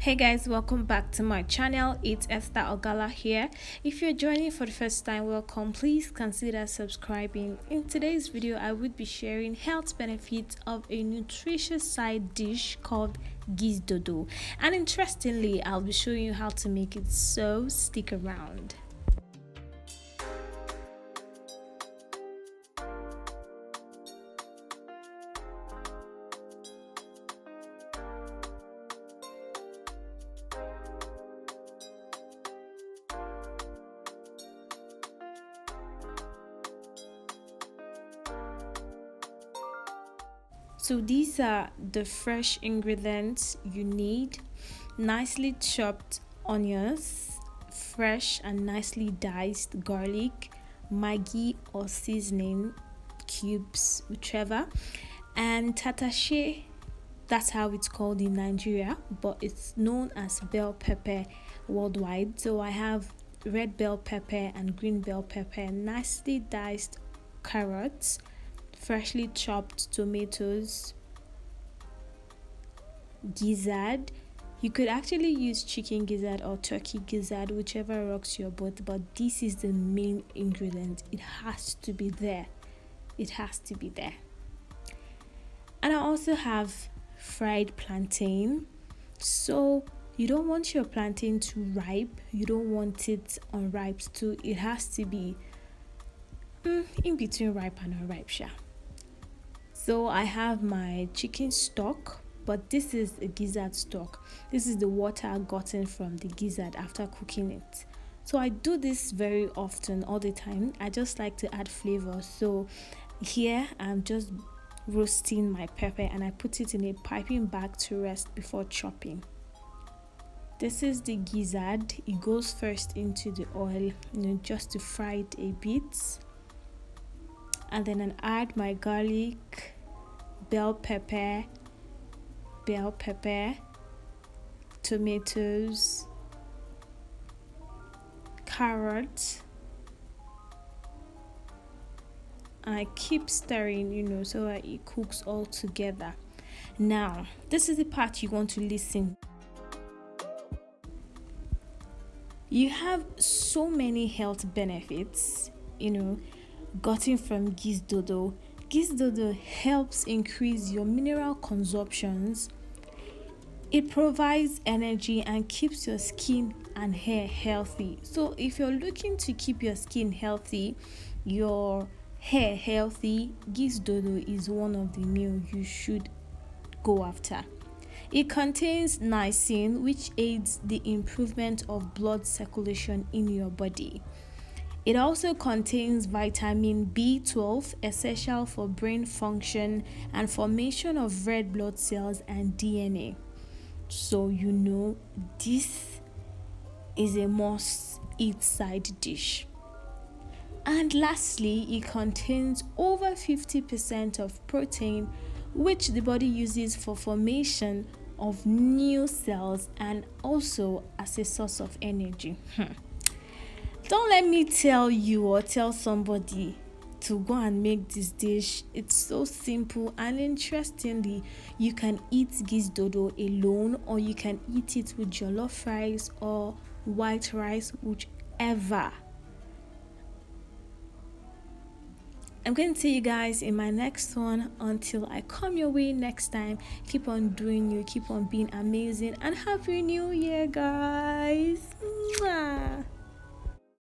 Hey guys, welcome back to my channel. It's Esther Ogala here. If you're joining for the first time, welcome. Please consider subscribing. In today's video, I would be sharing health benefits of a nutritious side dish called Gizdodo. And interestingly, I'll be showing you how to make it, so stick around. So these are the fresh ingredients you need: nicely chopped onions, fresh and nicely diced garlic, Maggi or seasoning cubes, whichever, and tatashe. That's how it's called in Nigeria, but it's known as bell pepper worldwide. So I have red bell pepper and green bell pepper, nicely diced carrots, freshly chopped tomatoes, gizzard. You could actually use chicken gizzard or turkey gizzard, whichever rocks your boat, but this is the main ingredient. It has to be there. It has to be there. And I also have fried plantain. So you don't want your plantain to ripe, you don't want it unripe too. It has to be in between ripe and unripe. So I have my chicken stock, but this is a gizzard stock. This is the water gotten from the gizzard after cooking it. So I do this very often, all the time. I just like to add flavor. So here I'm just roasting my pepper and I put it in a piping bag to rest before chopping. This is the gizzard. It goes first into the oil, just to fry it a bit. And then I add my garlic, bell pepper, tomatoes, carrots, and I keep stirring, so that it cooks all together. Now, this is the part you want to listen. You have so many health benefits, gotten from Gizdodo. Gizdodo helps increase your mineral consumptions. It provides energy and keeps your skin and hair healthy. So if you're looking to keep your skin healthy, your hair healthy, Gizdodo is one of the meals you should go after. It contains niacin, which aids the improvement of blood circulation in your body. It also contains vitamin B12, essential for brain function and formation of red blood cells and DNA. So this is a must-eat side dish. And lastly, it contains over 50% of protein, which the body uses for formation of new cells and also as a source of energy. Don't let me tell you or tell somebody to go and make this dish. It's so simple, and interestingly, you can eat Gizdodo alone, or you can eat it with jollof rice or white rice, whichever. I'm going to see you guys in my next one. Until I come your way next time, keep on doing you, keep on being amazing, and happy new year, guys. Mwah.